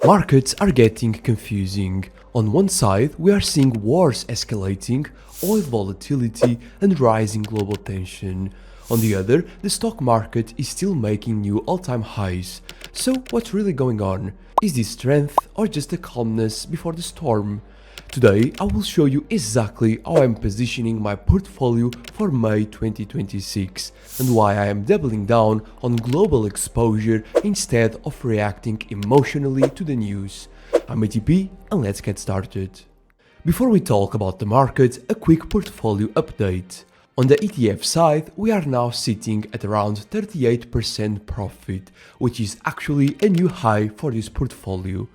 Markets are getting confusing. On one side, we are seeing wars escalating, oil volatility, and rising global tension. On the other, the stock market is still making new all-time highs. So what's really going on? Is this strength or just a calmness before the storm? Today, I will show you exactly how I'm positioning my portfolio for May 2026 and why I am doubling down on global exposure instead of reacting emotionally to the news. I'm ATP and let's get started. Before we talk about the market, a quick portfolio update. On the ETF side, we are now sitting at around 38% profit, which is actually a new high for this portfolio.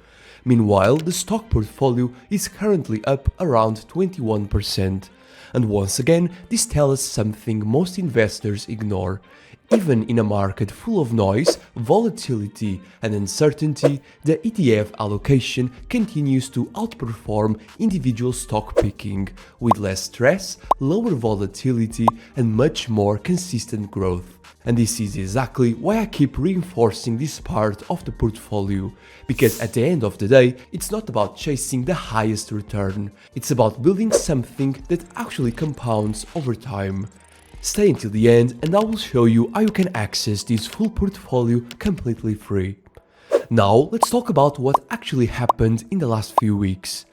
Meanwhile, the stock portfolio is currently up around 21%. And once again, this tells us something most investors ignore. Even in a market full of noise, volatility and uncertainty, the ETF allocation continues to outperform individual stock picking, with less stress, lower volatility and much more consistent growth. And this is exactly why I keep reinforcing this part of the portfolio, because at the end of the day, it's not about chasing the highest return, it's about building something that actually compounds over time. Stay until the end and I will show you how you can access this full portfolio completely free. Now let's talk about what actually happened in the last few weeks.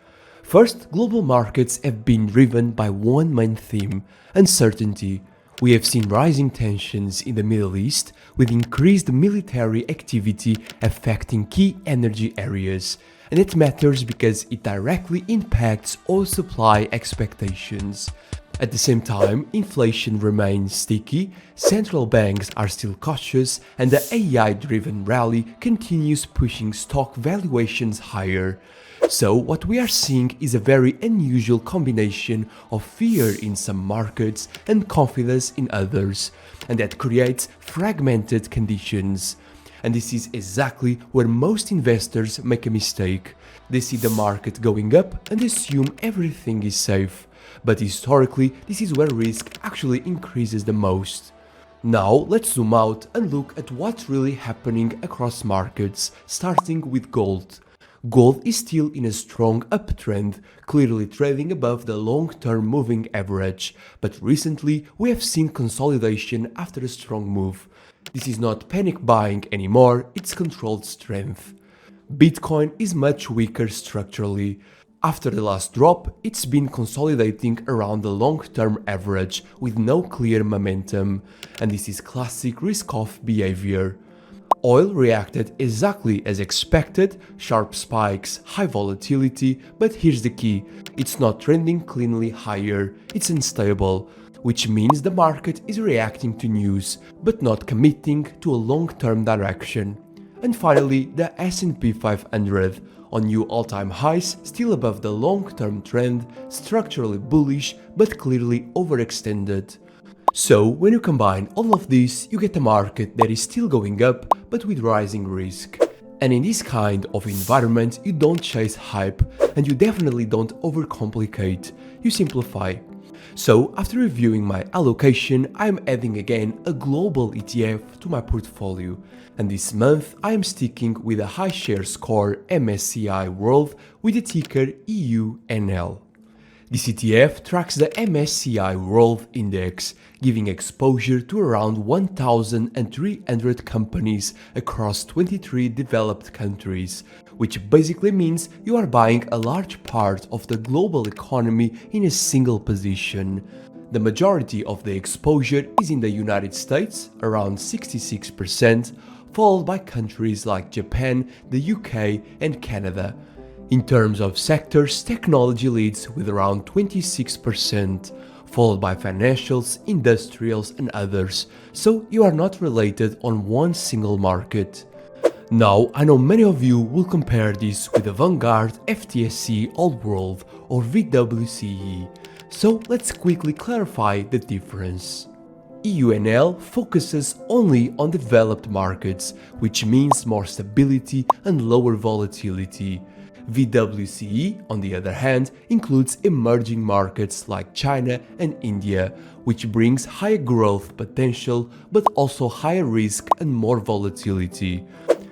First, global markets have been driven by one main theme: uncertainty. We have seen rising tensions in the Middle East, with increased military activity affecting key energy areas, and it matters because it directly impacts oil supply expectations. At the same time, inflation remains sticky, central banks are still cautious, and the AI-driven rally continues pushing stock valuations higher. So what we are seeing is a very unusual combination of fear in some markets and confidence in others, and that creates fragmented conditions. And this is exactly where most investors make a mistake. They see the market going up and assume everything is safe. But historically, this is where risk actually increases the most. Now let's zoom out and look at what's really happening across markets, starting with gold. Gold is still in a strong uptrend, clearly trading above the long-term moving average, but recently we have seen consolidation after a strong move. This is not panic buying anymore, it's controlled strength. Bitcoin is much weaker structurally. After the last drop, it's been consolidating around the long-term average with no clear momentum, and this is classic risk-off behavior. Oil reacted exactly as expected, sharp spikes, high volatility, but here's the key: it's not trending cleanly higher, it's unstable, which means the market is reacting to news, but not committing to a long-term direction. And finally, the S&P 500, on new all-time highs, still above the long-term trend, structurally bullish but clearly overextended. So when you combine all of this, you get a market that is still going up but with rising risk. And in this kind of environment, you don't chase hype and you definitely don't overcomplicate, you simplify. So after reviewing my allocation, I am adding again a global ETF to my portfolio, and this month I am sticking with a high share score MSCI World with the ticker EUNL. This ETF tracks the MSCI World Index, giving exposure to around 1,300 companies across 23 developed countries, which basically means you are buying a large part of the global economy in a single position. The majority of the exposure is in the United States, around 66%, followed by countries like Japan, the UK and Canada. In terms of sectors, technology leads with around 26%, followed by financials, industrials and others, so you are not related on one single market. Now, I know many of you will compare this with the Vanguard FTSE All World or VWCE, so let's quickly clarify the difference. EUNL focuses only on developed markets, which means more stability and lower volatility. VWCE, on the other hand, includes emerging markets like China and India, which brings higher growth potential but also higher risk and more volatility.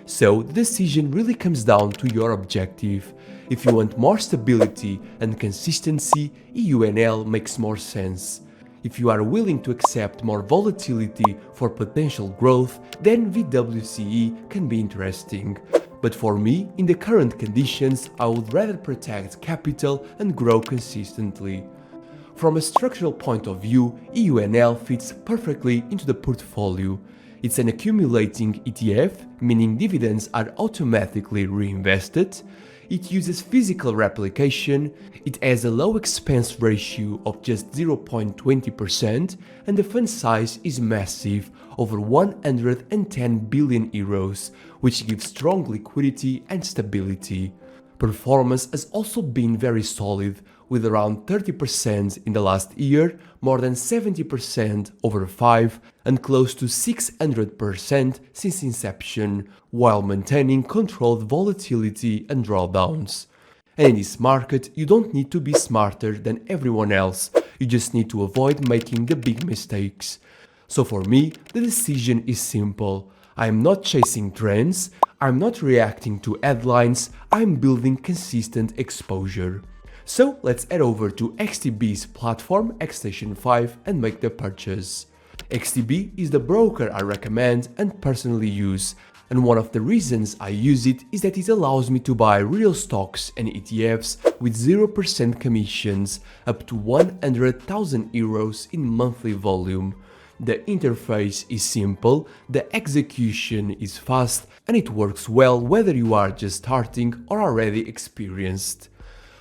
So the decision really comes down to your objective. If you want more stability and consistency, EUNL makes more sense. If you are willing to accept more volatility for potential growth, then VWCE can be interesting. But for me, in the current conditions, I would rather protect capital and grow consistently. From a structural point of view, EUNL fits perfectly into the portfolio. It's an accumulating ETF, meaning dividends are automatically reinvested. It uses physical replication, it has a low expense ratio of just 0.20%, and the fund size is massive, over 110 billion euros, which gives strong liquidity and stability. Performance has also been very solid, with around 30% in the last year, more than 70% over 5, and close to 600% since inception, while maintaining controlled volatility and drawdowns. And in this market, you don't need to be smarter than everyone else, you just need to avoid making the big mistakes. So for me, the decision is simple. I am not chasing trends, I'm not reacting to headlines, I'm building consistent exposure. So let's head over to XTB's platform XStation 5 and make the purchase. XTB is the broker I recommend and personally use, and one of the reasons I use it is that it allows me to buy real stocks and ETFs with 0% commissions up to 100,000 euros in monthly volume. The interface is simple, the execution is fast, and it works well whether you are just starting or already experienced.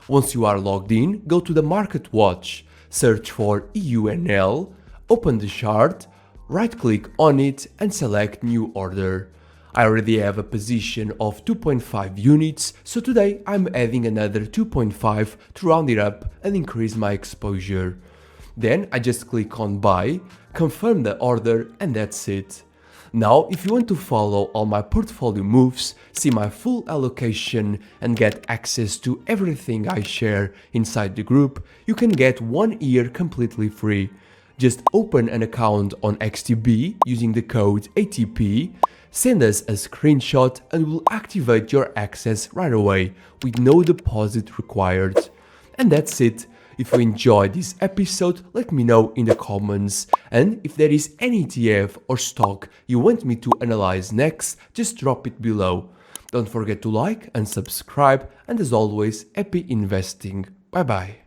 Once you are logged in, go to the Market Watch, search for EUNL, open the chart, right-click on it and select New Order. I already have a position of 2.5 units, so today I'm adding another 2.5 to round it up and increase my exposure. Then I just click on Buy, confirm the order, and that's it. Now, if you want to follow all my portfolio moves, see my full allocation and get access to everything I share inside the group, you can get 1 year completely free. Just open an account on XTB using the code ATP, send us a screenshot and we'll activate your access right away with no deposit required. And that's it. If you enjoyed this episode, let me know in the comments, and if there is any ETF or stock you want me to analyze next, just drop it below. Don't forget to like and subscribe, and as always, happy investing. Bye bye.